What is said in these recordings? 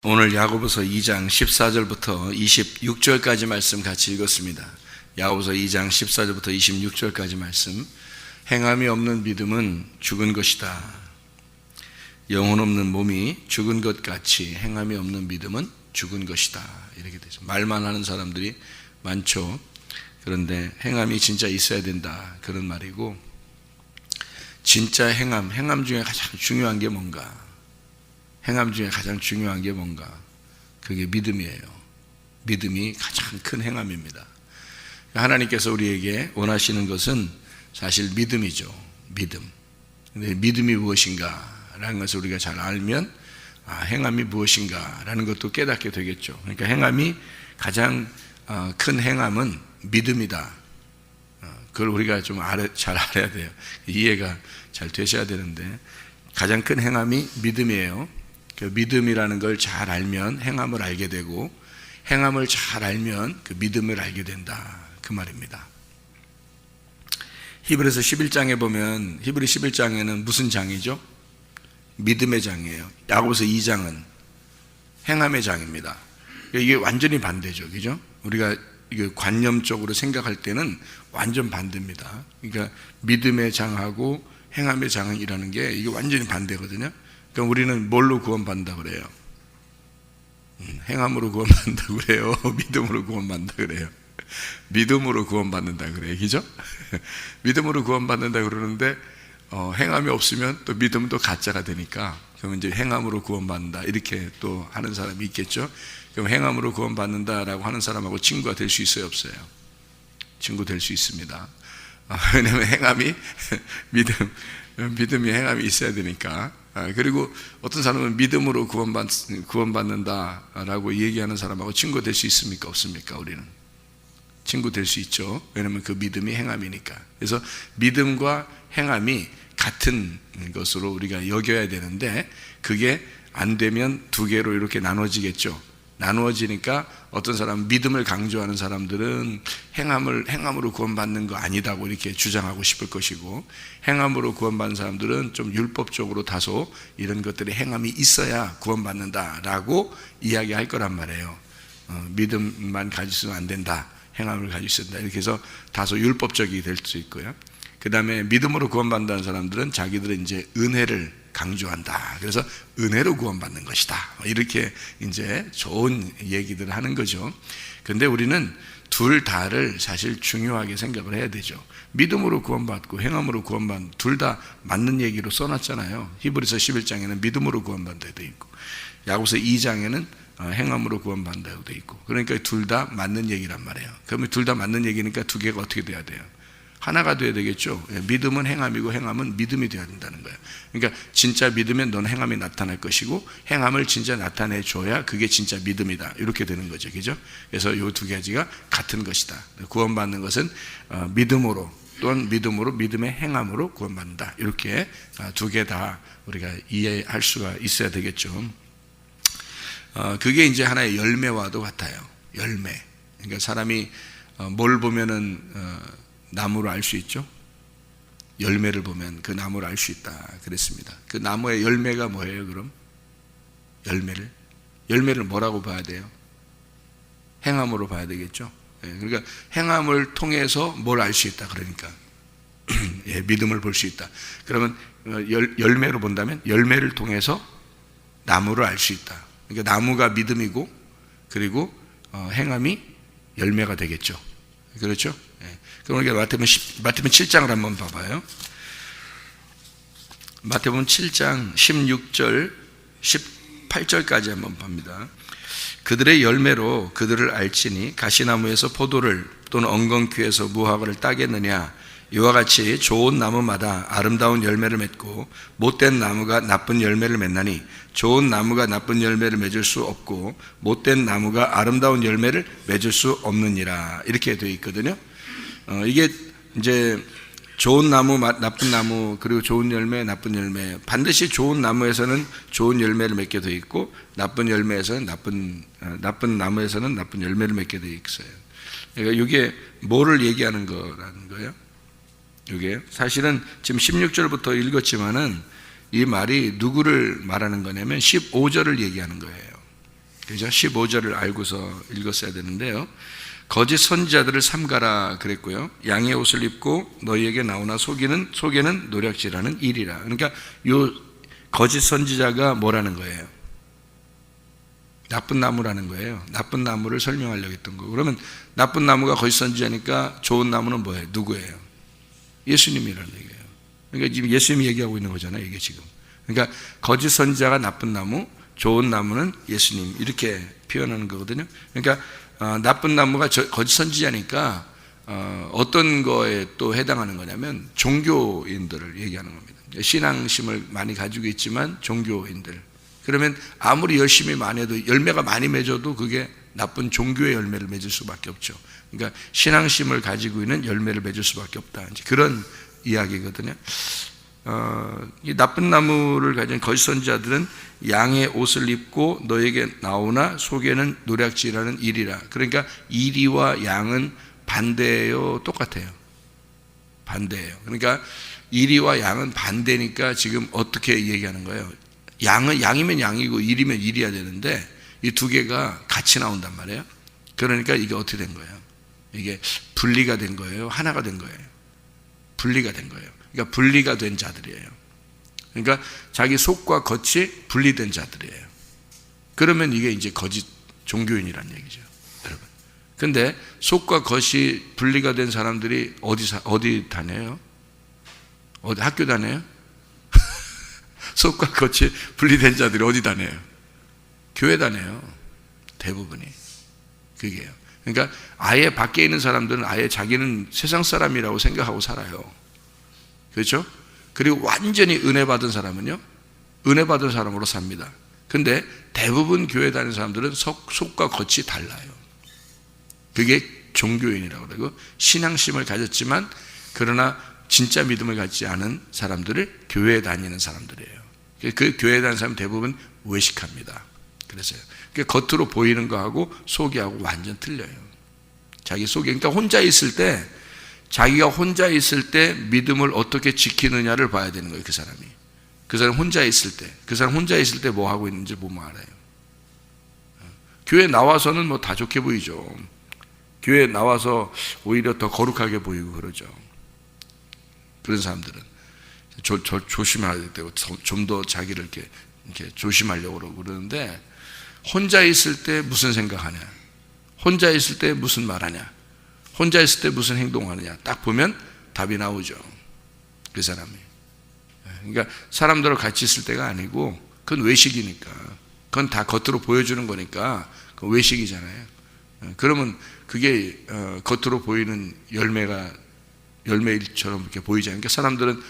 오늘 야고보서 2장 14절부터 26절까지 말씀 같이 읽었습니다. 야고보서 2장 14절부터 26절까지 말씀. 행함이 없는 믿음은 죽은 것이다. 영혼 없는 몸이 죽은 것 같이 행함이 없는 믿음은 죽은 것이다. 이렇게 되죠. 말만 하는 사람들이 많죠. 그런데 행함이 진짜 있어야 된다. 그런 말이고, 진짜 행함 중에 가장 중요한 게 뭔가? 행함 중에 가장 중요한 게 뭔가? 그게 믿음이에요. 믿음이 가장 큰 행함입니다. 하나님께서 우리에게 원하시는 것은 사실 믿음이죠. 믿음. 근데 믿음이 무엇인가? 라는 것을 우리가 잘 알면 행함이 무엇인가? 라는 것도 깨닫게 되겠죠. 그러니까 행함이 가장 큰 행함은 믿음이다. 그걸 우리가 좀 잘 알아야 돼요. 이해가 잘 되셔야 되는데, 가장 큰 행함이 믿음이에요. 그 믿음이라는 걸 잘 알면 행함을 알게 되고, 행함을 잘 알면 그 믿음을 알게 된다. 그 말입니다. 히브리서 11장에 보면, 히브리 11장에는 무슨 장이죠? 믿음의 장이에요. 야고보서 2장은 행함의 장입니다. 이게 완전히 반대죠. 그죠? 우리가 이게 관념적으로 생각할 때는 완전 반대입니다. 그러니까 믿음의 장하고 행함의 장이라는 게 이게 완전히 반대거든요. 그럼 우리는 뭘로 구원받는다 그래요? 행함으로 구원받는다 그래요? 믿음으로 구원받는다 그래요? 믿음으로 구원받는다 그래요. 그죠? 믿음으로 구원받는다 그러는데, 행함이 없으면 또 믿음도 가짜가 되니까, 그러면 이제 행함으로 구원받는다 이렇게 또 하는 사람이 있겠죠. 그럼 행함으로 구원받는다라고 하는 사람하고 친구가 될 수 있어요, 없어요? 친구 될 수 있습니다. 왜냐하면 행함이 믿음이 행함이 있어야 되니까. 그리고 어떤 사람은 믿음으로 구원받는다라고 얘기하는 사람하고 친구 될 수 있습니까? 없습니까? 우리는 친구 될 수 있죠. 왜냐하면 그 믿음이 행함이니까. 그래서 믿음과 행함이 같은 것으로 우리가 여겨야 되는데, 그게 안 되면 두 개로 이렇게 나눠지겠죠. 나누어지니까 어떤 사람은 믿음을 강조하는 사람들은 행함으로 구원받는 거 아니다고 이렇게 주장하고 싶을 것이고, 행함으로 구원받는 사람들은 좀 율법적으로 다소 이런 것들이 행함이 있어야 구원받는다라고 이야기할 거란 말이에요. 믿음만 가지고는 안 된다, 행함을 가지고 있어야 된다, 이렇게 해서 다소 율법적이 될 수 있고요. 그 다음에 믿음으로 구원받는다는 사람들은 자기들은 이제 은혜를 강조한다. 그래서 은혜로 구원받는 것이다. 이렇게 이제 좋은 얘기들을 하는 거죠. 그런데 우리는 둘 다를 사실 중요하게 생각을 해야 되죠. 믿음으로 구원받고 행함으로 구원받는, 둘 다 맞는 얘기로 써놨잖아요. 히브리서 11장에는 믿음으로 구원받는다고 되어 있고, 야고보서 2장에는 행함으로 구원받는다고 되어 있고, 그러니까 둘 다 맞는 얘기란 말이에요. 그러면 둘 다 맞는 얘기니까 두 개가 어떻게 돼야 돼요? 하나가 돼야 되겠죠. 믿음은 행함이고 행함은 믿음이 돼야 된다는 거예요. 그러니까 진짜 믿으면 넌 행함이 나타날 것이고, 행함을 진짜 나타내줘야 그게 진짜 믿음이다, 이렇게 되는 거죠. 그죠? 그래서 이 두 가지가 같은 것이다. 구원받는 것은 믿음으로, 또는 믿음의 행함으로 구원받는다, 이렇게 두 개 다 우리가 이해할 수가 있어야 되겠죠. 그게 이제 하나의 열매와도 같아요. 열매. 그러니까 사람이 뭘 보면은 나무를 알 수 있죠? 열매를 보면 그 나무를 알 수 있다 그랬습니다. 그 나무의 열매가 뭐예요, 그럼? 열매를 뭐라고 봐야 돼요? 행함으로 봐야 되겠죠? 그러니까 행함을 통해서 뭘 알 수 있다, 그러니까 믿음을 볼 수 있다. 그러면 열매로 본다면 열매를 통해서 나무를 알 수 있다. 그러니까 나무가 믿음이고, 그리고 행함이 열매가 되겠죠. 그렇죠? 그럼 우리가 마태복음 7장을 한번 봐봐요. 마태복음 7장 16절 18절까지 한번 봅니다. 그들의 열매로 그들을 알지니 가시나무에서 포도를 또는 엉겅퀴에서 무화과를 따겠느냐. 이와 같이 좋은 나무마다 아름다운 열매를 맺고 못된 나무가 나쁜 열매를 맺나니, 좋은 나무가 나쁜 열매를 맺을 수 없고 못된 나무가 아름다운 열매를 맺을 수 없느니라, 이렇게 되어 있거든요. 이게 이제 좋은 나무, 나쁜 나무, 그리고 좋은 열매, 나쁜 열매, 반드시 좋은 나무에서는 좋은 열매를 맺게 되어 있고, 나쁜 열매에서는 나쁜 나무에서는 나쁜 열매를 맺게 되어 있어요. 그러니까 이게 뭐를 얘기하는 거라는 거예요? 이게 사실은 지금 16절부터 읽었지만은 이 말이 누구를 말하는 거냐면 15절을 얘기하는 거예요. 그죠? 15절을 알고서 읽었어야 되는데요. 거짓 선지자들을 삼가라 그랬고요. 양의 옷을 입고 너희에게 나오나 속에는 노략질하는 일이라. 그러니까 요 거짓 선지자가 뭐라는 거예요? 나쁜 나무라는 거예요. 나쁜 나무를 설명하려고 했던 거고. 그러면 나쁜 나무가 거짓 선지자니까 좋은 나무는 뭐예요? 누구예요? 예수님이라는 얘기예요. 그러니까 지금 예수님이 얘기하고 있는 거잖아요, 이게 지금. 그러니까 거짓 선지자가 나쁜 나무, 좋은 나무는 예수님, 이렇게 표현하는 거거든요. 그러니까 나쁜 나무가 거짓 선지자니까 어떤 거에 또 해당하는 거냐면 종교인들을 얘기하는 겁니다. 신앙심을 많이 가지고 있지만 종교인들. 그러면 아무리 열심히 많이 해도 열매가 많이 맺어도 그게 나쁜 종교의 열매를 맺을 수밖에 없죠. 그러니까 신앙심을 가지고 있는 열매를 맺을 수밖에 없다. 이제 그런 이야기거든요. 이 나쁜 나무를 가진 거짓 선지자들은 양의 옷을 입고 너에게 나오나 속에는 노략질하는 일이라. 그러니까 이리와 양은 반대예요, 똑같아요? 반대예요. 그러니까 이리와 양은 반대니까 지금 어떻게 얘기하는 거예요? 양이면 양이고 일이면 일이어야 되는데 이 두 개가 같이 나온단 말이에요. 그러니까 이게 어떻게 된 거예요? 이게 분리가 된 거예요? 하나가 된 거예요? 분리가 된 거예요. 그러니까 분리가 된 자들이에요. 그러니까 자기 속과 겉이 분리된 자들이에요. 그러면 이게 이제 거짓 종교인이란 얘기죠, 여러분. 근데 속과 겉이 분리가 된 사람들이 어디 다녀요? 어디 학교 다녀요? 속과 겉이 분리된 자들이 어디 다녀요? 교회 다녀요. 대부분이. 그게요. 그러니까 아예 밖에 있는 사람들은 아예 자기는 세상 사람이라고 생각하고 살아요. 그렇죠? 그리고 완전히 은혜 받은 사람은요, 은혜 받은 사람으로 삽니다. 근데 대부분 교회 다니는 사람들은 속과 겉이 달라요. 그게 종교인이라고 그러고, 신앙심을 가졌지만 그러나 진짜 믿음을 갖지 않은 사람들을 교회에 다니는 사람들이에요. 그 교회에 다니는 사람은 대부분 외식합니다. 그래서요. 겉으로 보이는 거하고 속이하고 완전 틀려요. 자기 속에. 그러니까 자기가 혼자 있을 때 믿음을 어떻게 지키느냐를 봐야 되는 거예요, 그 사람이. 그 사람 혼자 있을 때 뭐 하고 있는지 보면 알아요. 교회 나와서는 뭐 다 좋게 보이죠. 교회 나와서 오히려 더 거룩하게 보이고 그러죠. 그런 사람들은 조심해야 되고 좀 더 자기를 이렇게 조심하려고 그러는데, 혼자 있을 때 무슨 생각하냐, 혼자 있을 때 무슨 말하냐, 혼자 있을 때 무슨 행동하느냐, 딱 보면 답이 나오죠, 그 사람이. 그러니까 사람들하고 같이 있을 때가 아니고 그건 외식이니까, 그건 다 겉으로 보여주는 거니까 그건 외식이잖아요. 그러면 그게 겉으로 보이는 열매일처럼 이렇게 보이지 않으니까 사람들은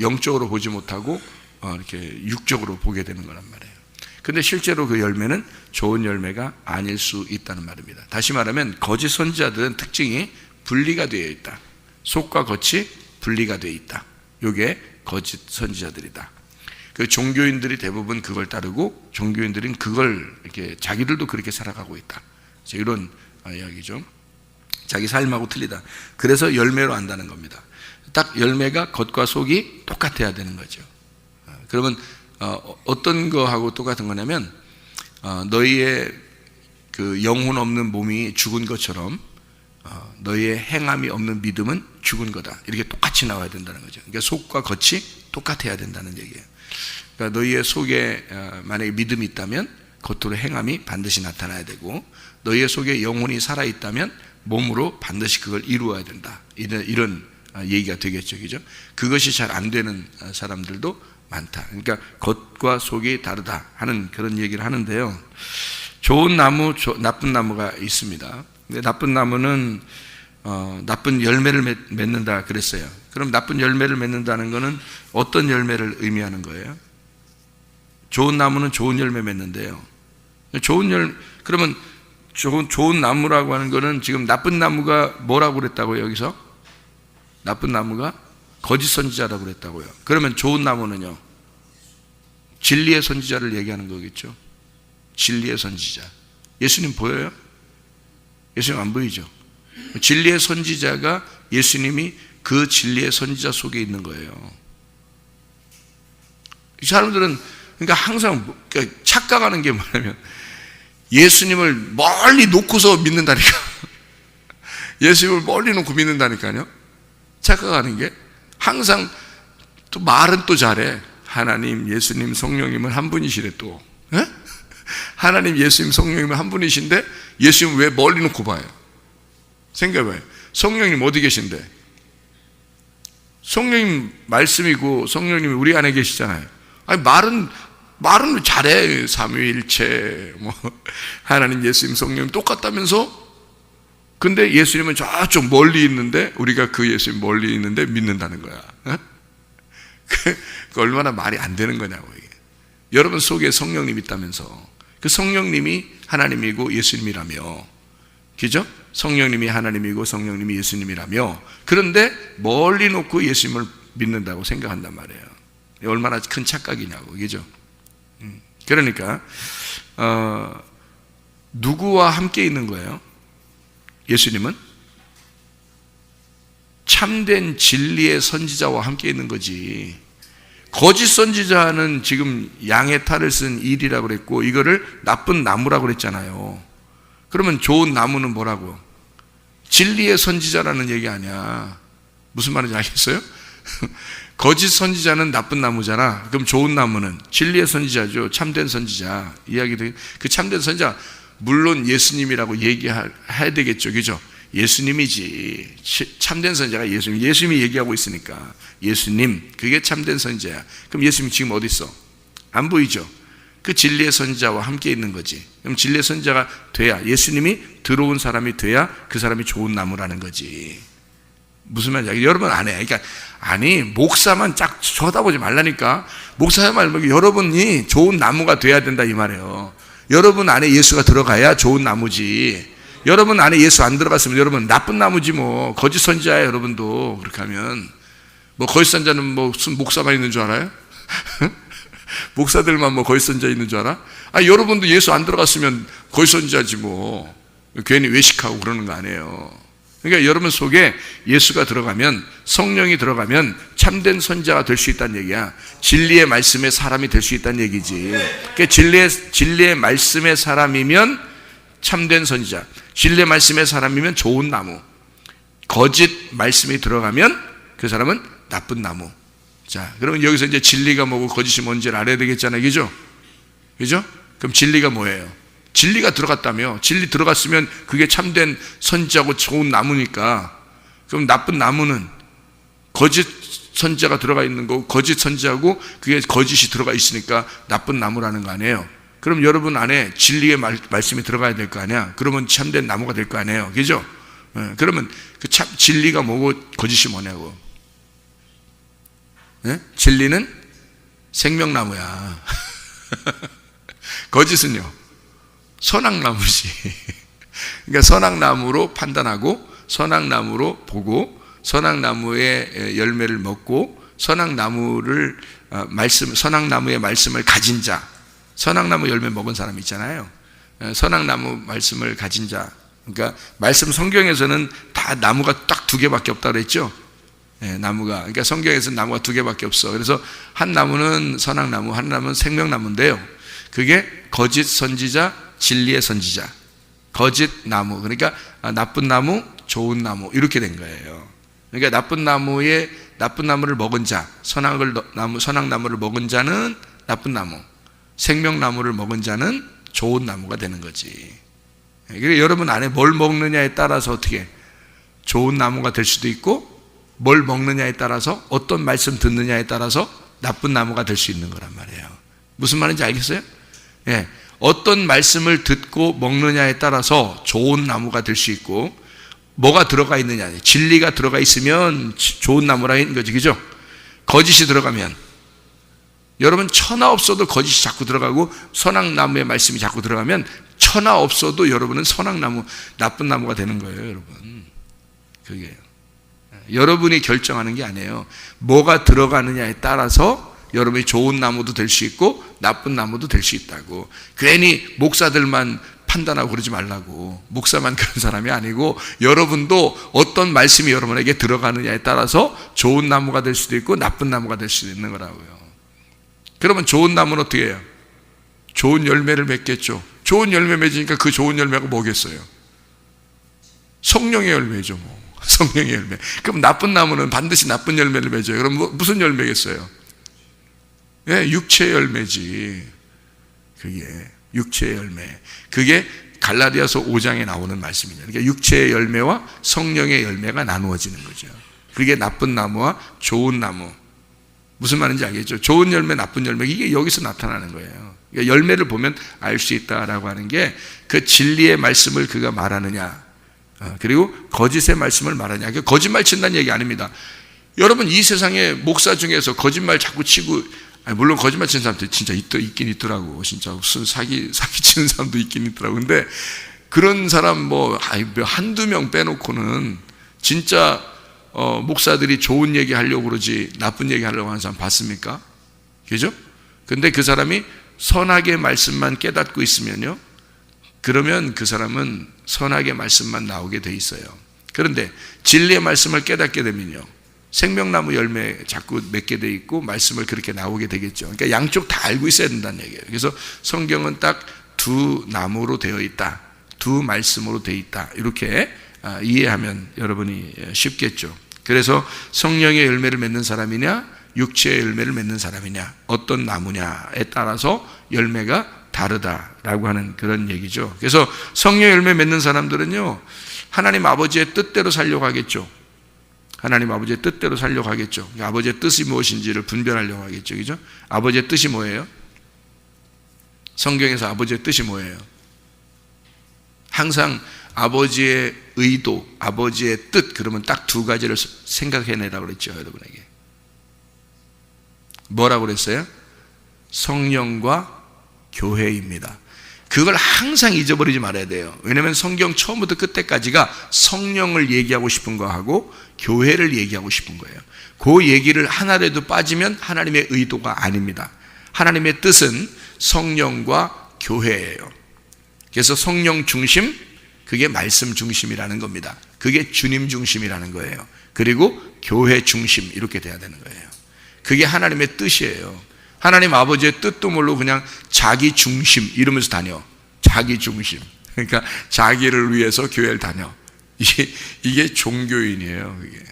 영적으로 보지 못하고 이렇게 육적으로 보게 되는 거란 말이에요. 근데 실제로 그 열매는 좋은 열매가 아닐 수 있다는 말입니다. 다시 말하면 거짓 선지자들은 특징이 분리가 되어 있다. 속과 겉이 분리가 되어 있다. 이게 거짓 선지자들이다. 그 종교인들이 대부분 그걸 따르고, 종교인들은 그걸 이렇게 자기들도 그렇게 살아가고 있다. 이런 이야기죠. 자기 삶하고 틀리다. 그래서 열매로 안다는 겁니다. 딱 열매가 겉과 속이 똑같아야 되는 거죠. 그러면 어떤 거하고 똑같은 거냐면, 너희의 그 영혼 없는 몸이 죽은 것처럼 너희의 행함이 없는 믿음은 죽은 거다. 이렇게 똑같이 나와야 된다는 거죠. 그러니까 속과 겉이 똑같아야 된다는 얘기예요. 그러니까 너희의 속에 만약에 믿음이 있다면 겉으로 행함이 반드시 나타나야 되고, 너희의 속에 영혼이 살아있다면 몸으로 반드시 그걸 이루어야 된다. 이런 얘기가 되겠죠, 그죠? 그것이 잘 안 되는 사람들도 많다. 그러니까 겉과 속이 다르다 하는 그런 얘기를 하는데요. 좋은 나무, 나쁜 나무가 있습니다. 근데 나쁜 나무는 나쁜 열매를 맺는다 그랬어요. 그럼 나쁜 열매를 맺는다는 것은 어떤 열매를 의미하는 거예요? 좋은 나무는 좋은 열매 맺는데요. 그러면 좋은 나무라고 하는 것은 지금 나쁜 나무가 뭐라고 그랬다고요, 여기서? 나쁜 나무가 거짓 선지자라고 그랬다고요. 그러면 좋은 나무는요? 진리의 선지자를 얘기하는 거겠죠. 진리의 선지자. 예수님 보여요? 예수님 안 보이죠? 진리의 선지자가 예수님이 그 진리의 선지자 속에 있는 거예요. 이 사람들은 그러니까 항상 착각하는 게 뭐냐면, 예수님을 멀리 놓고서 믿는다니까. 예수님을 멀리 놓고 믿는다니까요. 착각하는 게 항상 또 말은 또 잘해. 하나님, 예수님, 성령님은 한 분이시래 또. 에? 하나님, 예수님, 성령님은 한 분이신데 예수님 왜 멀리 놓고 봐요? 생각해봐요. 성령님 어디 계신데? 성령님 말씀이고 성령님이 우리 안에 계시잖아요. 아니 말은 잘해. 삼위일체 뭐 하나님, 예수님, 성령님 똑같다면서? 근데 예수님은 저쪽 멀리 있는데 우리가 그 예수님 멀리 있는데 믿는다는 거야. 그 얼마나 말이 안 되는 거냐고 이게. 여러분 속에 성령님 있다면서. 그 성령님이 하나님이고 예수님이라며, 그죠? 성령님이 하나님이고 성령님이 예수님이라며. 그런데 멀리 놓고 예수님을 믿는다고 생각한단 말이에요. 얼마나 큰 착각이냐고, 그죠? 그러니까 누구와 함께 있는 거예요? 예수님은 참된 진리의 선지자와 함께 있는 거지. 거짓 선지자는 지금 양의 탈을 쓴 일이라고 그랬고 이거를 나쁜 나무라고 그랬잖아요. 그러면 좋은 나무는 뭐라고? 진리의 선지자라는 얘기 아니야. 무슨 말인지 알겠어요? 거짓 선지자는 나쁜 나무잖아. 그럼 좋은 나무는 진리의 선지자죠. 참된 선지자. 이야기도 그 참된 선지자 물론 예수님이라고 얘기해야 되겠죠. 그죠? 예수님이지. 참된 선지자가 예수님. 예수님이 얘기하고 있으니까 예수님, 그게 참된 선지자야. 그럼 예수님 지금 어디 있어? 안 보이죠? 그 진리의 선지자와 함께 있는 거지. 그럼 진리의 선지자가 돼야, 예수님이 들어온 사람이 돼야 그 사람이 좋은 나무라는 거지. 무슨 말인지 여러분 안 해. 그러니까 아니 목사만 쫙 쳐다보지 말라니까. 목사만 말고 여러분이 좋은 나무가 돼야 된다 이 말이에요. 여러분 안에 예수가 들어가야 좋은 나무지. 여러분 안에 예수 안 들어갔으면 여러분 나쁜 나무지 뭐. 거짓 선지자야 여러분도. 그렇게 하면 뭐 거짓 선지자는 뭐 무슨 목사만 있는 줄 알아요? 목사들만 뭐 거짓 선지자 있는 줄 알아? 아니 여러분도 예수 안 들어갔으면 거짓 선지자지 뭐. 괜히 외식하고 그러는 거 아니에요. 그러니까 여러분 속에 예수가 들어가면, 성령이 들어가면 참된 선지자가 될 수 있다는 얘기야. 진리의 말씀의 사람이 될 수 있다는 얘기지. 그러니까 진리의 말씀의 사람이면 참된 선지자, 진리의 말씀의 사람이면 좋은 나무. 거짓 말씀이 들어가면 그 사람은 나쁜 나무. 자, 그러면 여기서 이제 진리가 뭐고 거짓이 뭔지를 알아야 되겠잖아요. 그죠? 그죠? 그럼 진리가 뭐예요? 진리가 들어갔다며. 진리 들어갔으면 그게 참된 선지자고 좋은 나무니까. 그럼 나쁜 나무는 거짓 선지자가 들어가 있는 거고, 거짓 선지자고 그게 거짓이 들어가 있으니까 나쁜 나무라는 거 아니에요. 그럼 여러분 안에 진리의 말씀이 들어가야 될 거 아니야. 그러면 참된 나무가 될 거 아니에요. 그죠? 그러면 그 참 진리가 뭐고 거짓이 뭐냐고. 진리는 생명나무야. 거짓은요 선악나무지. 그러니까 선악나무로 판단하고, 선악나무로 보고, 선악나무의 열매를 먹고, 선악나무의 말씀을 가진 자, 선악나무 열매 먹은 사람 있잖아요. 선악나무 말씀을 가진 자. 그러니까 말씀 성경에서는 다 나무가 딱 두 개밖에 없다 그랬죠. 나무가. 그러니까 성경에서는 나무가 두 개밖에 없어. 그래서 한 나무는 선악나무, 한 나무는 생명나무인데요. 그게 거짓 선지자, 진리의 선지자. 거짓 나무, 그러니까 나쁜 나무, 좋은 나무 이렇게 된 거예요. 그러니까 나쁜 나무를 먹은 자, 선악나무를 먹은 자는 나쁜 나무, 생명나무를 먹은 자는 좋은 나무가 되는 거지. 그러니까 여러분 안에 뭘 먹느냐에 따라서 어떻게 좋은 나무가 될 수도 있고, 뭘 먹느냐에 따라서, 어떤 말씀 듣느냐에 따라서 나쁜 나무가 될 수 있는 거란 말이에요. 무슨 말인지 알겠어요? 예. 어떤 말씀을 듣고 먹느냐에 따라서 좋은 나무가 될 수 있고, 뭐가 들어가 있느냐, 진리가 들어가 있으면 좋은 나무라는 거지. 그죠? 거짓이 들어가면, 여러분 천하 없어도 거짓이 자꾸 들어가고 선악나무의 말씀이 자꾸 들어가면 천하 없어도 여러분은 선악나무, 나쁜 나무가 되는 거예요. 여러분 그게 여러분이 결정하는 게 아니에요. 뭐가 들어가느냐에 따라서 여러분이 좋은 나무도 될 수 있고 나쁜 나무도 될 수 있다고. 괜히 목사들만 판단하고 그러지 말라고. 목사만 그런 사람이 아니고 여러분도 어떤 말씀이 여러분에게 들어가느냐에 따라서 좋은 나무가 될 수도 있고 나쁜 나무가 될 수도 있는 거라고요. 그러면 좋은 나무는 어떻게 해요? 좋은 열매를 맺겠죠. 좋은 열매 맺으니까 그 좋은 열매가 뭐겠어요? 성령의 열매죠, 뭐. 성령의 열매. 그럼 나쁜 나무는 반드시 나쁜 열매를 맺어요. 그럼 무슨 열매겠어요? 예, 육체의 열매지. 그게 육체의 열매. 그게 갈라디아서 5장에 나오는 말씀이에요. 그러니까 육체의 열매와 성령의 열매가 나누어지는 거죠. 그게 나쁜 나무와 좋은 나무. 무슨 말인지 알겠죠? 좋은 열매, 나쁜 열매, 이게 여기서 나타나는 거예요. 그러니까 열매를 보면 알 수 있다라고 하는 게 그 진리의 말씀을 그가 말하느냐, 그리고 거짓의 말씀을 말하냐. 거짓말 친다는 얘기 아닙니다. 여러분, 이 세상에 목사 중에서 거짓말 자꾸 치고, 물론 거짓말 치는 사람들 진짜 있긴 있더라고. 진짜 무슨 사기 치는 사람도 있긴 있더라고. 근데 그런 사람 뭐 한두 명 빼놓고는 진짜 목사들이 좋은 얘기 하려고 그러지 나쁜 얘기 하려고 하는 사람 봤습니까? 그죠? 근데 그 사람이 선하게 말씀만 깨닫고 있으면요, 그러면 그 사람은 선하게 말씀만 나오게 돼 있어요. 그런데 진리의 말씀을 깨닫게 되면요, 생명나무 열매 자꾸 맺게 돼 있고 말씀을 그렇게 나오게 되겠죠. 그러니까 양쪽 다 알고 있어야 된다는 얘기예요. 그래서 성경은 딱 두 나무로 되어 있다, 두 말씀으로 되어 있다, 이렇게 이해하면 여러분이 쉽겠죠. 그래서 성령의 열매를 맺는 사람이냐, 육체의 열매를 맺는 사람이냐, 어떤 나무냐에 따라서 열매가 다르다라고 하는 그런 얘기죠. 그래서 성령의 열매 맺는 사람들은요, 하나님 아버지의 뜻대로 살려고 하겠죠. 하나님 아버지의 뜻대로 살려고 하겠죠. 아버지의 뜻이 무엇인지를 분별하려고 하겠죠. 그죠? 아버지의 뜻이 뭐예요? 성경에서 아버지의 뜻이 뭐예요? 항상 아버지의 의도, 아버지의 뜻, 그러면 딱 두 가지를 생각해내라고 그랬죠, 여러분에게. 뭐라고 그랬어요? 성령과 교회입니다. 그걸 항상 잊어버리지 말아야 돼요. 왜냐하면 성경 처음부터 끝까지가 성령을 얘기하고 싶은 거하고 교회를 얘기하고 싶은 거예요. 그 얘기를 하나라도 빠지면 하나님의 의도가 아닙니다. 하나님의 뜻은 성령과 교회예요. 그래서 성령 중심, 그게 말씀 중심이라는 겁니다. 그게 주님 중심이라는 거예요. 그리고 교회 중심, 이렇게 돼야 되는 거예요. 그게 하나님의 뜻이에요. 하나님 아버지의 뜻도 모르고 그냥 자기 중심 이러면서 다녀. 자기 중심. 그러니까 자기를 위해서 교회를 다녀. 이게 종교인이에요. 그게.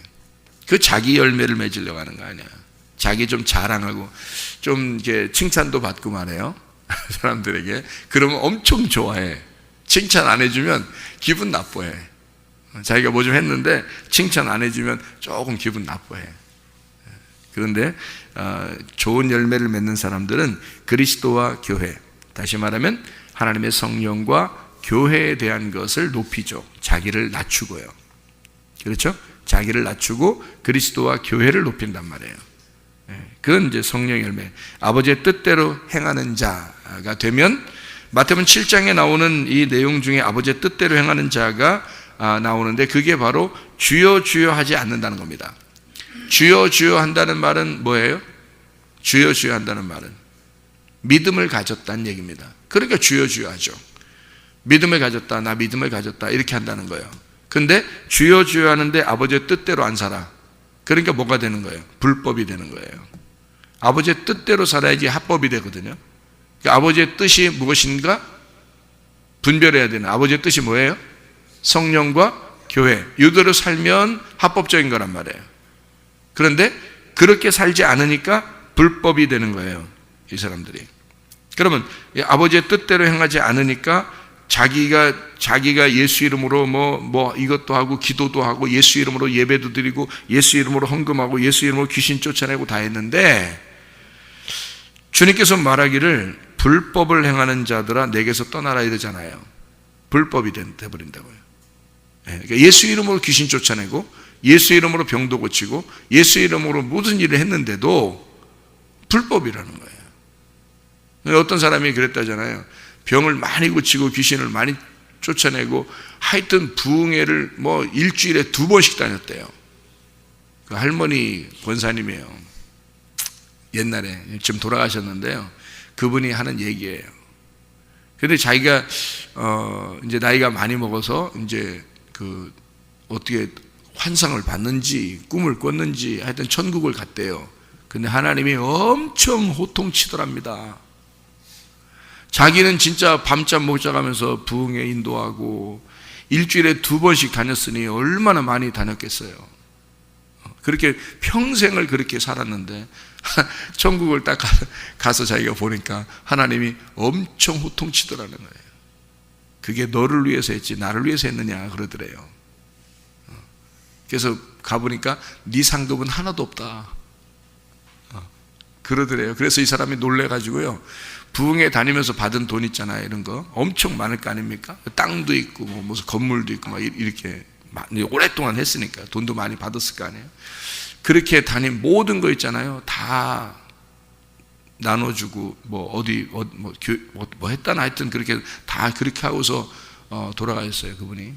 그 자기 열매를 맺으려고 하는 거 아니야. 자기 좀 자랑하고 좀 이렇게 칭찬도 받고 말해요. 사람들에게. 그러면 엄청 좋아해. 칭찬 안 해주면 기분 나빠해. 자기가 뭐 좀 했는데 칭찬 안 해주면 조금 기분 나빠해. 그런데 좋은 열매를 맺는 사람들은 그리스도와 교회, 다시 말하면 하나님의 성령과 교회에 대한 것을 높이죠. 자기를 낮추고요. 그렇죠? 자기를 낮추고 그리스도와 교회를 높인단 말이에요. 그건 이제 성령의 열매. 아버지의 뜻대로 행하는 자가 되면, 마태복음 7장에 나오는 이 내용 중에 아버지의 뜻대로 행하는 자가 나오는데, 그게 바로 주여 주여 하지 않는다는 겁니다. 주여 주여 한다는 말은 뭐예요? 주여 주여 한다는 말은 믿음을 가졌다는 얘기입니다. 그러니까 주여 주여 하죠. 믿음을 가졌다, 나 믿음을 가졌다, 이렇게 한다는 거예요. 근데 주여 주여 하는데 아버지의 뜻대로 안 살아. 그러니까 뭐가 되는 거예요? 불법이 되는 거예요. 아버지의 뜻대로 살아야지 합법이 되거든요. 그러니까 아버지의 뜻이 무엇인가 분별해야 되는, 아버지의 뜻이 뭐예요? 성령과 교회, 이대로 살면 합법적인 거란 말이에요. 그런데 그렇게 살지 않으니까 불법이 되는 거예요, 이 사람들이. 그러면 아버지의 뜻대로 행하지 않으니까 자기가 예수 이름으로 뭐 이것도 하고 기도도 하고 예수 이름으로 예배도 드리고 예수 이름으로 헌금하고 예수 이름으로 귀신 쫓아내고 다 했는데, 주님께서 말하기를 불법을 행하는 자들아 내게서 떠나라 이러잖아요. 불법이 돼버린다고요. 그러니까 예수 이름으로 귀신 쫓아내고 예수 이름으로 병도 고치고 예수 이름으로 모든 일을 했는데도 불법이라는 거예요. 어떤 사람이 그랬다잖아요. 병을 많이 고치고 귀신을 많이 쫓아내고 하여튼 부흥회를 뭐 일주일에 2번씩 다녔대요. 그 할머니 권사님이에요. 옛날에 지금 돌아가셨는데요. 그분이 하는 얘기예요. 근데 자기가 이제 나이가 많이 먹어서 이제 그 어떻게 환상을 봤는지 꿈을 꿨는지 하여튼 천국을 갔대요. 근데 하나님이 엄청 호통치더랍니다. 자기는 진짜 밤잠 못 자가면서 부흥회 인도하고 일주일에 2번씩 다녔으니 얼마나 많이 다녔겠어요. 그렇게 평생을 그렇게 살았는데 천국을 딱 가서 자기가 보니까 하나님이 엄청 호통치더라는 거예요. 그게 너를 위해서 했지 나를 위해서 했느냐 그러더래요. 그래서 가보니까 네 상급은 하나도 없다 그러더래요. 그래서 이 사람이 놀래가지고요, 부흥회 다니면서 받은 돈 있잖아요, 이런 거 엄청 많을 거 아닙니까? 땅도 있고 뭐 무슨 건물도 있고 막 이렇게 오랫동안 했으니까 돈도 많이 받았을 거 아니에요. 그렇게 다닌 모든 거 있잖아요, 다 나눠주고 뭐 어디 뭐 했다나 하여튼 그렇게 다 그렇게 하고서 돌아가셨어요, 그분이.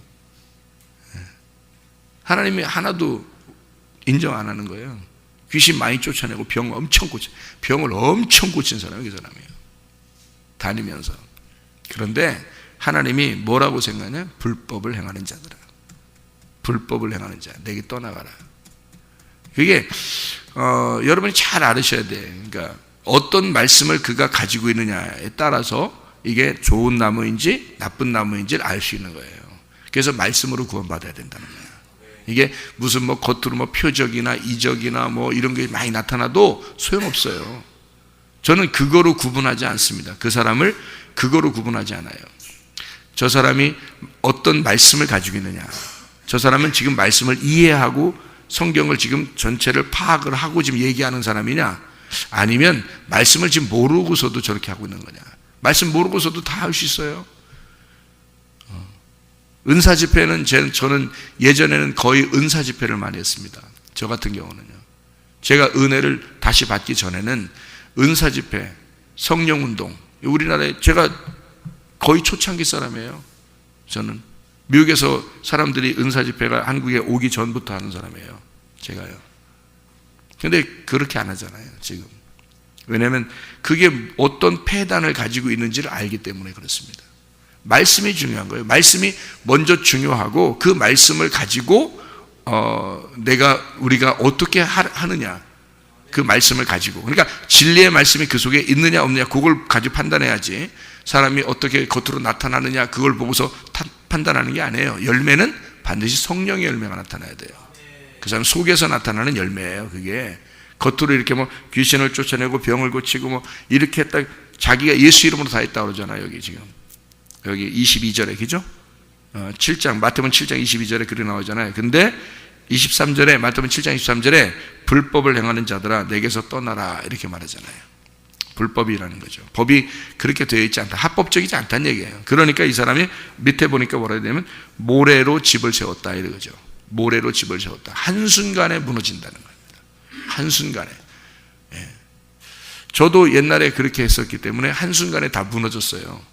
하나님이 하나도 인정 안 하는 거예요. 귀신 많이 쫓아내고 병을 엄청 고친 사람이에요, 그 사람이에요. 다니면서. 그런데 하나님이 뭐라고 생각하냐? 불법을 행하는 자들아, 불법을 행하는 자 내게 떠나가라. 그게 여러분이 잘 알으셔야 돼. 그러니까 어떤 말씀을 그가 가지고 있느냐에 따라서 이게 좋은 나무인지 나쁜 나무인지를 알 수 있는 거예요. 그래서 말씀으로 구원받아야 된다는 거예요. 이게 무슨 뭐 겉으로 뭐 표적이나 이적이나 뭐 이런 게 많이 나타나도 소용없어요. 저는 그거로 구분하지 않습니다. 그 사람을 그거로 구분하지 않아요. 저 사람이 어떤 말씀을 가지고 있느냐, 저 사람은 지금 말씀을 이해하고 성경을 지금 전체를 파악을 하고 지금 얘기하는 사람이냐, 아니면 말씀을 지금 모르고서도 저렇게 하고 있는 거냐. 말씀 모르고서도 다 할 수 있어요. 은사 집회는 저는 예전에는 거의 은사 집회를 많이 했습니다. 저 같은 경우는요, 제가 은혜를 다시 받기 전에는 은사 집회, 성령 운동, 우리나라에 제가 거의 초창기 사람이에요. 저는 미국에서 사람들이 은사 집회가 한국에 오기 전부터 하는 사람이에요, 제가요. 근데 그렇게 안 하잖아요, 지금. 왜냐하면 그게 어떤 폐단을 가지고 있는지를 알기 때문에 그렇습니다. 말씀이 중요한 거예요. 말씀이 먼저 중요하고 그 말씀을 가지고 우리가 어떻게 하느냐, 그 말씀을 가지고, 그러니까 진리의 말씀이 그 속에 있느냐 없느냐 그걸 가지고 판단해야지, 사람이 어떻게 겉으로 나타나느냐 그걸 보고서 판단하는 게 아니에요. 열매는 반드시 성령의 열매가 나타나야 돼요. 그 사람 속에서 나타나는 열매예요. 그게 겉으로 이렇게 뭐 귀신을 쫓아내고 병을 고치고 뭐 이렇게 했다, 자기가 예수 이름으로 다 했다고 그러잖아요. 여기 22절에, 그죠? 7장, 마태복음 7장 22절에 그렇게 나오잖아요. 근데 23절에, 마태복음 7장 23절에 불법을 행하는 자들아 내게서 떠나라 이렇게 말하잖아요. 불법이라는 거죠. 법이 그렇게 되어 있지 않다, 합법적이지 않다는 얘기예요. 그러니까 이 사람이 밑에 보니까 뭐라 해야 되냐면 모래로 집을 세웠다 이거죠. 모래로 집을 세웠다. 한순간에 무너진다는 겁니다. 한순간에. 예. 저도 옛날에 그렇게 했었기 때문에 한순간에 다 무너졌어요.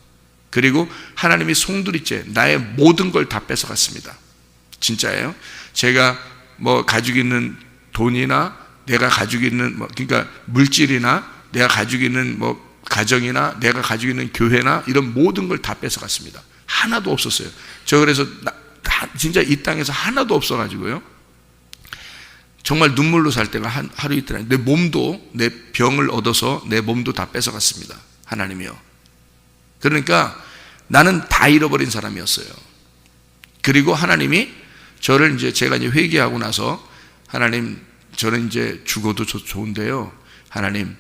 그리고 하나님이 송두리째 나의 모든 걸 다 뺏어갔습니다. 진짜예요. 제가 뭐 가지고 있는 돈이나 내가 가지고 있는 그러니까 물질이나 내가 가지고 있는 뭐 가정이나 내가 가지고 있는 교회나 이런 모든 걸 다 뺏어갔습니다. 하나도 없었어요. 저 그래서 진짜 이 땅에서 하나도 없어가지고요, 정말 눈물로 살 때가 하루 이틀, 내 몸도, 내 병을 얻어서 내 몸도 다 뺏어갔습니다, 하나님이요. 그러니까 나는 다 잃어버린 사람이었어요. 그리고 하나님이 저를 이제 제가 이제 회개하고 나서, 하나님 저는 이제 죽어도 좋은데요, 하나님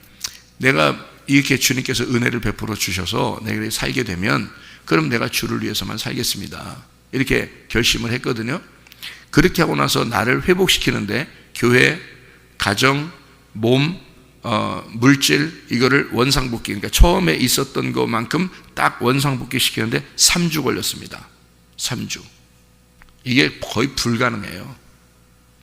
내가 이렇게 주님께서 은혜를 베풀어 주셔서 내가 살게 되면 그럼 내가 주를 위해서만 살겠습니다 이렇게 결심을 했거든요. 그렇게 하고 나서 나를 회복시키는데 교회, 가정, 몸, 물질 이거를 원상복귀, 그러니까 처음에 있었던 것만큼 딱 원상복귀 시키는데 3주 걸렸습니다. 3주. 이게 거의 불가능해요.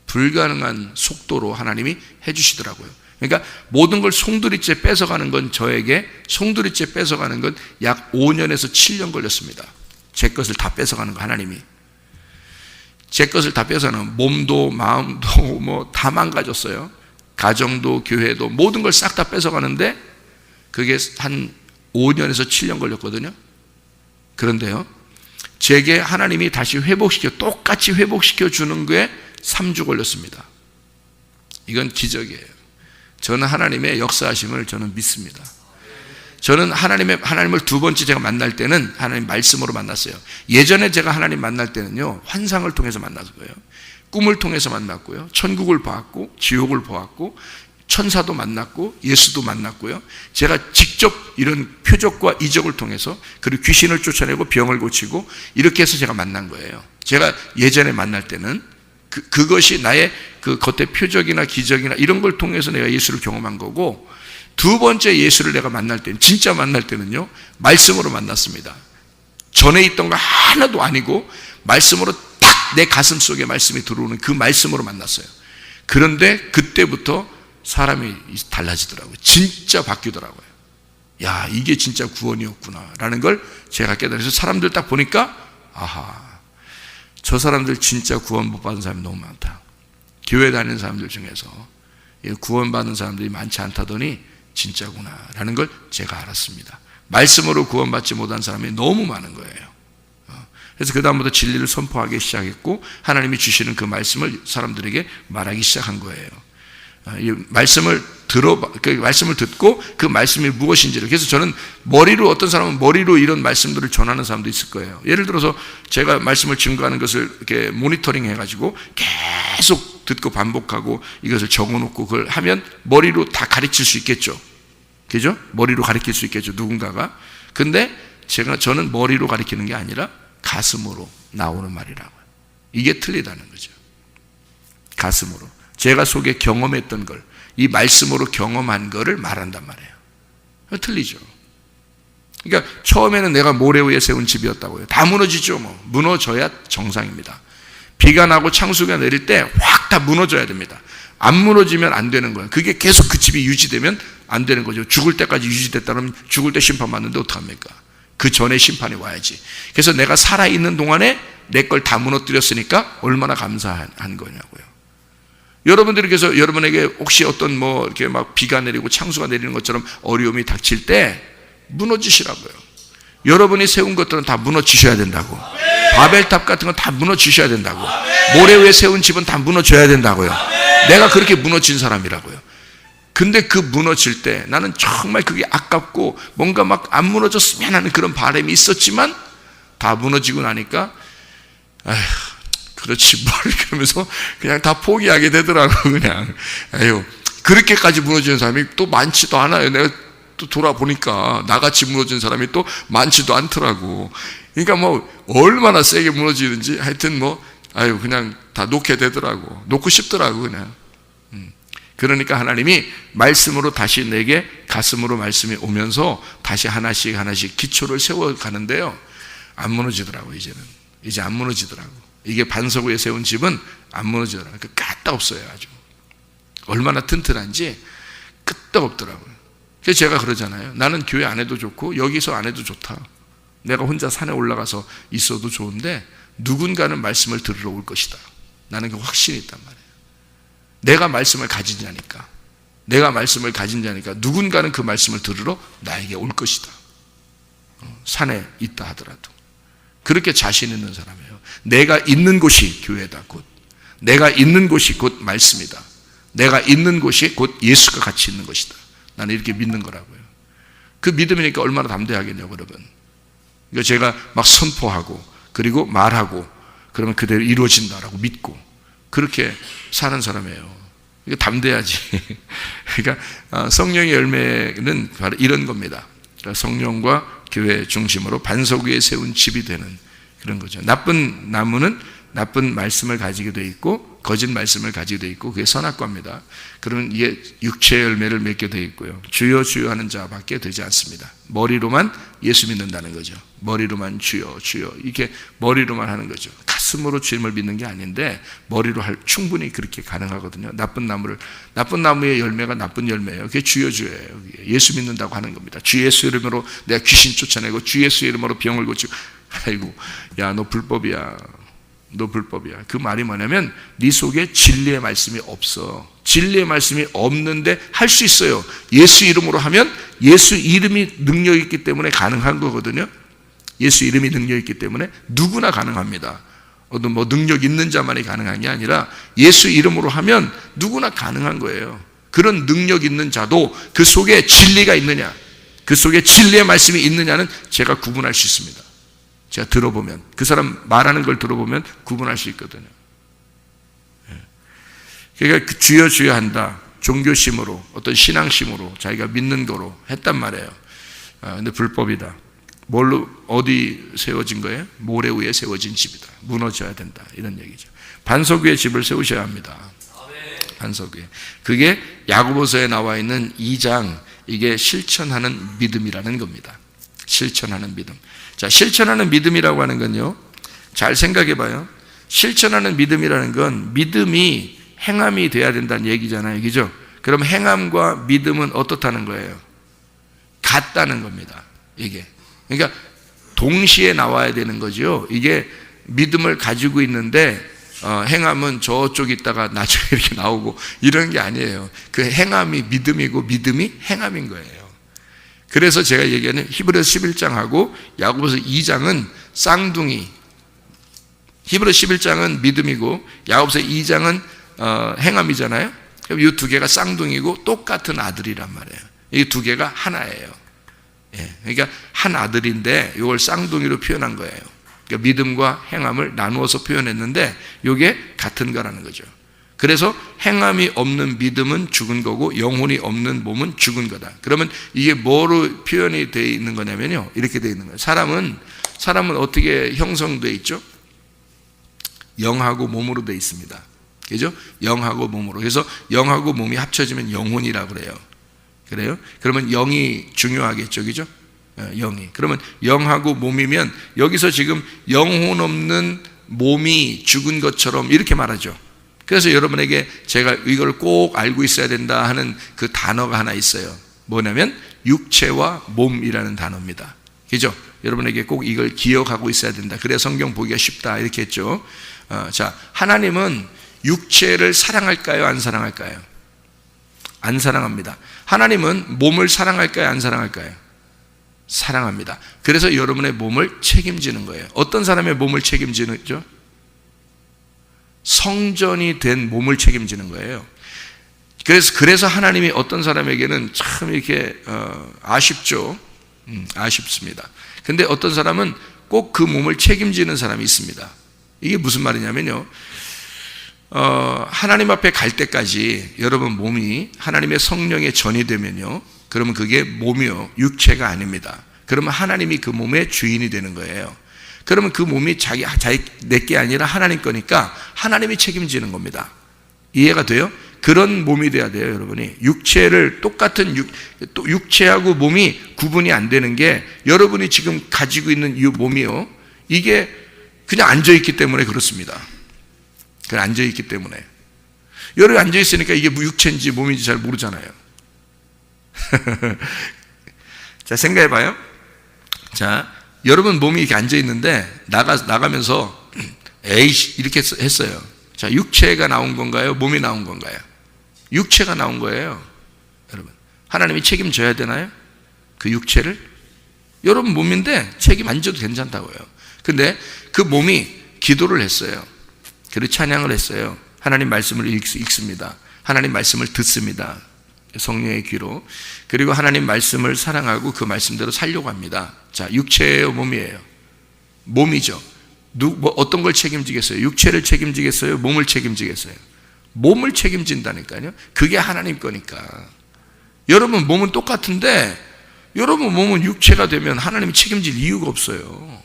불가능한 속도로 하나님이 해주시더라고요. 그러니까 모든 걸 송두리째 뺏어가는 건, 저에게 송두리째 뺏어가는 건 약 5년에서 7년 걸렸습니다. 제 것을 다 뺏어가는 거, 하나님이 제 것을 다 뺏어가는, 몸도 마음도 뭐 다 망가졌어요. 가정도 교회도 모든 걸 싹 다 뺏어가는데 그게 한 5년에서 7년 걸렸거든요. 그런데요, 제게 하나님이 다시 똑같이 회복시켜 주는 게 3주 걸렸습니다. 이건 기적이에요. 저는 하나님의 역사하심을 저는 믿습니다. 저는 하나님을 두 번째 제가 만날 때는 하나님 말씀으로 만났어요. 예전에 제가 하나님 만날 때는요, 환상을 통해서 만난 거예요. 꿈을 통해서 만났고요, 천국을 보았고 지옥을 보았고 천사도 만났고 예수도 만났고요. 제가 직접 이런 표적과 이적을 통해서, 그리고 귀신을 쫓아내고 병을 고치고 이렇게 해서 제가 만난 거예요. 제가 예전에 만날 때는 그것이 나의 그 겉의 표적이나 기적이나 이런 걸 통해서 내가 예수를 경험한 거고, 두 번째 예수를 내가 만날 때는, 진짜 만날 때는요, 말씀으로 만났습니다. 전에 있던 거 하나도 아니고 말씀으로 딱 내 가슴 속에 말씀이 들어오는 그 말씀으로 만났어요. 그런데 그때부터 사람이 달라지더라고요. 진짜 바뀌더라고요. 야, 이게 진짜 구원이었구나 라는 걸 제가 깨달아서, 사람들 딱 보니까 아하, 저 사람들 진짜 구원 못 받은 사람이 너무 많다. 교회 다니는 사람들 중에서 구원 받는 사람들이 많지 않다더니 진짜구나 라는 걸 제가 알았습니다. 말씀으로 구원받지 못한 사람이 너무 많은 거예요. 그래서 그 다음부터 진리를 선포하기 시작했고, 하나님이 주시는 그 말씀을 사람들에게 말하기 시작한 거예요. 이 말씀을 듣고 그 말씀이 무엇인지를. 그래서 저는 어떤 사람은 머리로 이런 말씀들을 전하는 사람도 있을 거예요. 예를 들어서 제가 말씀을 증거하는 것을 이렇게 모니터링 해가지고 계속 듣고 반복하고 이것을 적어놓고 그걸 하면 머리로 다 가르칠 수 있겠죠. 그죠? 머리로 가르칠 수 있겠죠, 누군가가. 근데 저는 머리로 가르치는 게 아니라 가슴으로 나오는 말이라고요. 이게 틀리다는 거죠. 가슴으로. 제가 속에 경험했던 걸, 이 말씀으로 경험한 거를 말한단 말이에요. 틀리죠. 그러니까 처음에는 내가 모래 위에 세운 집이었다고요. 다 무너지죠. 무너져야 정상입니다. 비가 나고 창수가 내릴 때 확 다 무너져야 됩니다. 안 무너지면 안 되는 거예요. 그게 계속 그 집이 유지되면 안 되는 거죠. 죽을 때까지 유지됐다면 죽을 때 심판받는데 어떡합니까? 그 전에 심판이 와야지. 그래서 내가 살아있는 동안에 내 걸 다 무너뜨렸으니까 얼마나 감사한 거냐고요. 여러분들이, 그래서 여러분에게 혹시 어떤 이렇게 막 비가 내리고 창수가 내리는 것처럼 어려움이 닥칠 때 무너지시라고요. 여러분이 세운 것들은 다 무너지셔야 된다고. 바벨탑 같은 건 다 무너지셔야 된다고. 모래 위에 세운 집은 다 무너져야 된다고요. 내가 그렇게 무너진 사람이라고요. 근데 그 무너질 때 나는 정말 그게 아깝고 뭔가 막 안 무너졌으면 하는 그런 바람이 있었지만, 다 무너지고 나니까 아휴, 그렇지 뭘, 그러면서 그냥 다 포기하게 되더라고. 그냥 에휴, 그렇게까지 무너지는 사람이 또 많지도 않아요. 내가 또 돌아보니까 나같이 무너진 사람이 또 많지도 않더라고. 그러니까 얼마나 세게 무너지는지 하여튼 아유, 그냥 다 놓게 되더라고. 놓고 싶더라고 그냥. 그러니까 하나님이 말씀으로 다시 내게 가슴으로 말씀이 오면서 다시 하나씩 기초를 세워가는데요, 안 무너지더라고. 이제 안 무너지더라고. 이게 반석 위에 세운 집은 안 무너지더라고요. 까딱없어요. 아주 얼마나 튼튼한지 끄떡없더라고요. 그래서 제가 그러잖아요. 나는 교회 안 해도 좋고 여기서 안 해도 좋다. 내가 혼자 산에 올라가서 있어도 좋은데 누군가는 말씀을 들으러 올 것이다. 나는 그 확신이 있단 말이에요. 내가 말씀을 가진 자니까 누군가는 그 말씀을 들으러 나에게 올 것이다. 산에 있다 하더라도. 그렇게 자신 있는 사람이에요. 내가 있는 곳이 교회다. 곧 내가 있는 곳이 곧 말씀이다. 내가 있는 곳이 곧 예수가 같이 있는 것이다. 나는 이렇게 믿는 거라고요. 그 믿음이니까 얼마나 담대하겠냐고, 여러분. 그러니까 제가 막 선포하고 그리고 말하고 그러면 그대로 이루어진다라고 믿고 그렇게 사는 사람이에요. 이거 담대하지. 그러니까 성령의 열매는 바로 이런 겁니다. 그러니까 성령과 교회 중심으로 반석 위에 세운 집이 되는 그런 거죠. 나쁜 나무는 나쁜 말씀을 가지게 돼 있고 거짓 말씀을 가지게 돼 있고 그게 선악과입니다. 그러면 이게 육체의 열매를 맺게 돼 있고요. 주여 주여 하는 자밖에 되지 않습니다. 머리로만 예수 믿는다는 거죠. 머리로만 주여 주여 이렇게 머리로만 하는 거죠. 가슴으로 주님을 믿는 게 아닌데 머리로 충분히 그렇게 가능하거든요. 나쁜 나무의 열매가 나쁜 열매예요. 그게 주여 주여예요. 예수 믿는다고 하는 겁니다. 주 예수 이름으로 내가 귀신 쫓아내고 주 예수 이름으로 병을 고치고. 아이고, 야, 너 불법이야. 너 불법이야. 그 말이 뭐냐면 네 속에 진리의 말씀이 없어. 진리의 말씀이 없는데 할 수 있어요. 예수 이름으로 하면 예수 이름이 능력이 있기 때문에 가능한 거거든요. 예수 이름이 능력이 있기 때문에 누구나 가능합니다. 어떤 능력 있는 자만이 가능한 게 아니라 예수 이름으로 하면 누구나 가능한 거예요. 그런 능력 있는 자도 그 속에 진리가 있느냐, 그 속에 진리의 말씀이 있느냐는 제가 구분할 수 있습니다. 제가 들어보면, 그 사람 말하는 걸 들어보면 구분할 수 있거든요. 그러니까 그 주여 주여 한다, 종교심으로, 어떤 신앙심으로 자기가 믿는 거로 했단 말이에요. 근데 불법이다. 뭘로, 어디 세워진 거예요? 모래 위에 세워진 집이다. 무너져야 된다, 이런 얘기죠. 반석 위에 집을 세우셔야 합니다. 반석 위에. 그게 야고보서에 나와 있는 2장, 이게 실천하는 믿음이라는 겁니다. 실천하는 믿음. 자, 실천하는 믿음이라고 하는 건요, 잘 생각해 봐요. 실천하는 믿음이라는 건 믿음이 행함이 돼야 된다는 얘기잖아요, 그죠? 그럼 행함과 믿음은 어떻다는 거예요? 같다는 겁니다, 이게. 그러니까 동시에 나와야 되는 거죠. 이게 믿음을 가지고 있는데 행함은 저쪽 있다가 나중에 이렇게 나오고 이런 게 아니에요. 그 행함이 믿음이고 믿음이 행함인 거예요. 그래서 제가 얘기하는 히브리서 11장하고 야고보서 2장은 쌍둥이, 히브리서 11장은 믿음이고 야고보서 2장은 행함이잖아요. 그럼 이 두 개가 쌍둥이고 똑같은 아들이란 말이에요. 이 두 개가 하나예요. 그러니까 한 아들인데 이걸 쌍둥이로 표현한 거예요. 그러니까 믿음과 행함을 나누어서 표현했는데 이게 같은 거라는 거죠. 그래서 행함이 없는 믿음은 죽은 거고 영혼이 없는 몸은 죽은 거다. 그러면 이게 뭐로 표현이 되어 있는 거냐면요, 이렇게 되어 있는 거예요. 사람은 어떻게 형성되어 있죠? 영하고 몸으로 되어 있습니다. 그죠? 영하고 몸으로. 그래서 영하고 몸이 합쳐지면 영혼이라고 그래요. 그래요? 그러면 영이 중요하겠죠, 그죠? 영이. 그러면 영하고 몸이면 여기서 지금 영혼 없는 몸이 죽은 것처럼 이렇게 말하죠. 그래서 여러분에게 제가 이걸 꼭 알고 있어야 된다 하는 그 단어가 하나 있어요. 뭐냐면 육체와 몸이라는 단어입니다. 그죠? 여러분에게 꼭 이걸 기억하고 있어야 된다. 그래야 성경 보기가 쉽다, 이렇게 했죠. 자, 하나님은 육체를 사랑할까요, 안 사랑할까요? 안 사랑합니다. 하나님은 몸을 사랑할까요, 안 사랑할까요? 사랑합니다. 그래서 여러분의 몸을 책임지는 거예요. 어떤 사람의 몸을 책임지죠? 성전이 된 몸을 책임지는 거예요. 그래서 하나님이 어떤 사람에게는 참 이렇게 아쉽죠. 아쉽습니다. 근데 어떤 사람은 꼭 그 몸을 책임지는 사람이 있습니다. 이게 무슨 말이냐면요, 하나님 앞에 갈 때까지 여러분 몸이 하나님의 성령의 전이 되면요, 그러면 그게 몸이요, 육체가 아닙니다. 그러면 하나님이 그 몸의 주인이 되는 거예요. 그러면 그 몸이 내게 아니라 하나님 거니까 하나님이 책임지는 겁니다. 이해가 돼요? 그런 몸이 돼야 돼요, 여러분이. 육체를 똑같은 육체하고 몸이 구분이 안 되는 게, 여러분이 지금 가지고 있는 이 몸이요, 이게 그냥 앉아있기 때문에 그렇습니다. 그냥 앉아있기 때문에. 여러분이 앉아있으니까 이게 육체인지 몸인지 잘 모르잖아요. 자, 생각해봐요. 자, 여러분 몸이 이렇게 앉아있는데 나가면서 에이씨 이렇게 했어요. 자, 육체가 나온 건가요, 몸이 나온 건가요? 육체가 나온 거예요. 여러분, 하나님이 책임져야 되나요? 그 육체를? 여러분 몸인데 책임 안 져도 괜찮다고요. 근데 그 몸이 기도를 했어요. 그리고 찬양을 했어요. 하나님 말씀을 읽습니다. 하나님 말씀을 듣습니다, 성령의 귀로. 그리고 하나님 말씀을 사랑하고 그 말씀대로 살려고 합니다. 자, 육체예요, 몸이에요? 몸이죠. 어떤 걸 책임지겠어요? 육체를 책임지겠어요? 몸을 책임지겠어요? 몸을 책임진다니까요. 그게 하나님 거니까. 여러분 몸은 똑같은데 여러분 몸은 육체가 되면 하나님이 책임질 이유가 없어요.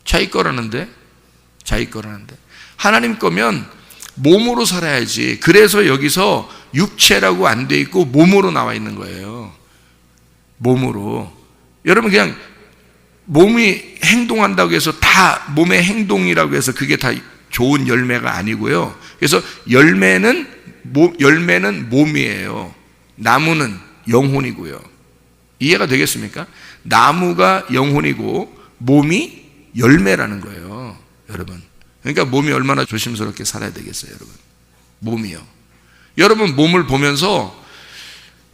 자기 거라는데. 하나님 거면 몸으로 살아야지. 그래서 여기서 육체라고 안 돼 있고 몸으로 나와 있는 거예요. 몸으로. 여러분 그냥 몸이 행동한다고 해서 다 몸의 행동이라고 해서 그게 다 좋은 열매가 아니고요. 그래서 열매는 몸이에요. 나무는 영혼이고요. 이해가 되겠습니까? 나무가 영혼이고 몸이 열매라는 거예요, 여러분. 그러니까 몸이 얼마나 조심스럽게 살아야 되겠어요, 여러분. 몸이요. 여러분 몸을 보면서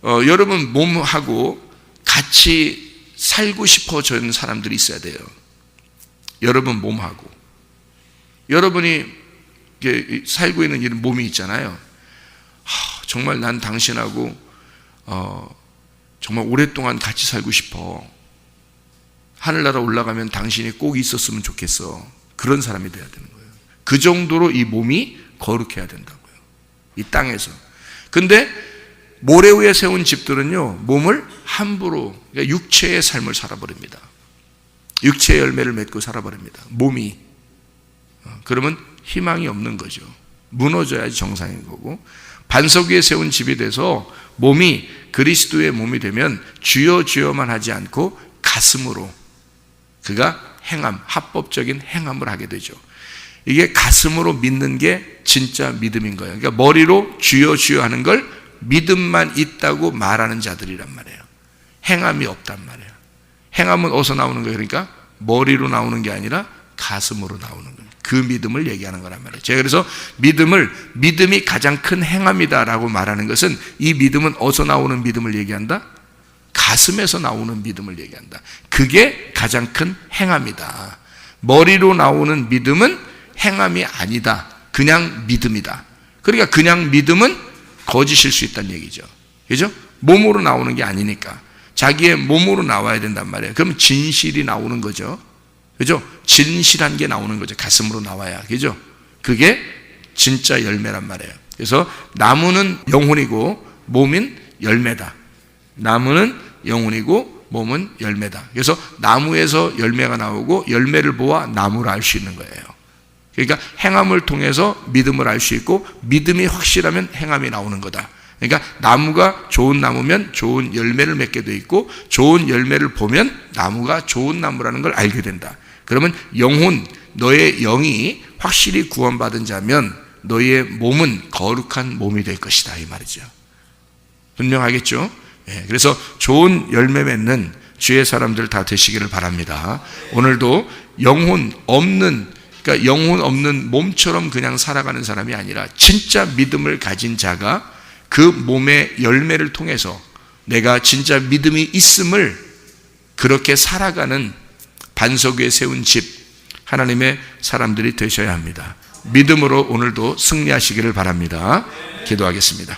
여러분 몸하고 같이 살고 싶어지는 사람들이 있어야 돼요. 여러분 몸하고. 여러분이 살고 있는 이런 몸이 있잖아요. 정말 난 당신하고 정말 오랫동안 같이 살고 싶어. 하늘나라 올라가면 당신이 꼭 있었으면 좋겠어. 그런 사람이 돼야 되는 거예요. 그 정도로 이 몸이 거룩해야 된다고요. 이 땅에서. 근데 모래 위에 세운 집들은요, 몸을 함부로, 그러니까 육체의 삶을 살아버립니다. 육체의 열매를 맺고 살아버립니다. 몸이. 그러면 희망이 없는 거죠. 무너져야지 정상인 거고, 반석 위에 세운 집이 돼서 몸이 그리스도의 몸이 되면 주여 주여만 하지 않고 가슴으로 그가 행함, 합법적인 행함을 하게 되죠. 이게 가슴으로 믿는 게 진짜 믿음인 거예요. 그러니까 머리로 주여 주여 하는 걸 믿음만 있다고 말하는 자들이란 말이에요. 행함이 없단 말이에요. 행함은 어디서 나오는 거예요? 그러니까 머리로 나오는 게 아니라 가슴으로 나오는 거예요. 그 믿음을 얘기하는 거란 말이에요. 제가 그래서 믿음이 가장 큰 행함이다라고 말하는 것은, 이 믿음은 어디서 나오는 믿음을 얘기한다? 가슴에서 나오는 믿음을 얘기한다. 그게 가장 큰 행함이다. 머리로 나오는 믿음은 행함이 아니다. 그냥 믿음이다. 그러니까 그냥 믿음은 거짓일 수 있다는 얘기죠. 그죠? 몸으로 나오는 게 아니니까. 자기의 몸으로 나와야 된단 말이에요. 그럼 진실이 나오는 거죠. 그죠? 진실한 게 나오는 거죠. 가슴으로 나와야. 그죠? 그게 진짜 열매란 말이에요. 그래서 나무는 영혼이고 몸은 열매다. 나무는 영혼이고 몸은 열매다. 그래서 나무에서 열매가 나오고 열매를 보아 나무를 알 수 있는 거예요. 그러니까 행함을 통해서 믿음을 알 수 있고, 믿음이 확실하면 행함이 나오는 거다. 그러니까 나무가 좋은 나무면 좋은 열매를 맺게 돼 있고, 좋은 열매를 보면 나무가 좋은 나무라는 걸 알게 된다. 그러면 영혼, 너의 영이 확실히 구원받은 자면 너의 몸은 거룩한 몸이 될 것이다, 이 말이죠. 분명하겠죠? 그래서 좋은 열매 맺는 주의 사람들 다 되시기를 바랍니다. 오늘도 영혼 없는 몸처럼 그냥 살아가는 사람이 아니라 진짜 믿음을 가진 자가 그 몸의 열매를 통해서 내가 진짜 믿음이 있음을 그렇게 살아가는 반석 위에 세운 집, 하나님의 사람들이 되셔야 합니다. 믿음으로 오늘도 승리하시기를 바랍니다. 기도하겠습니다.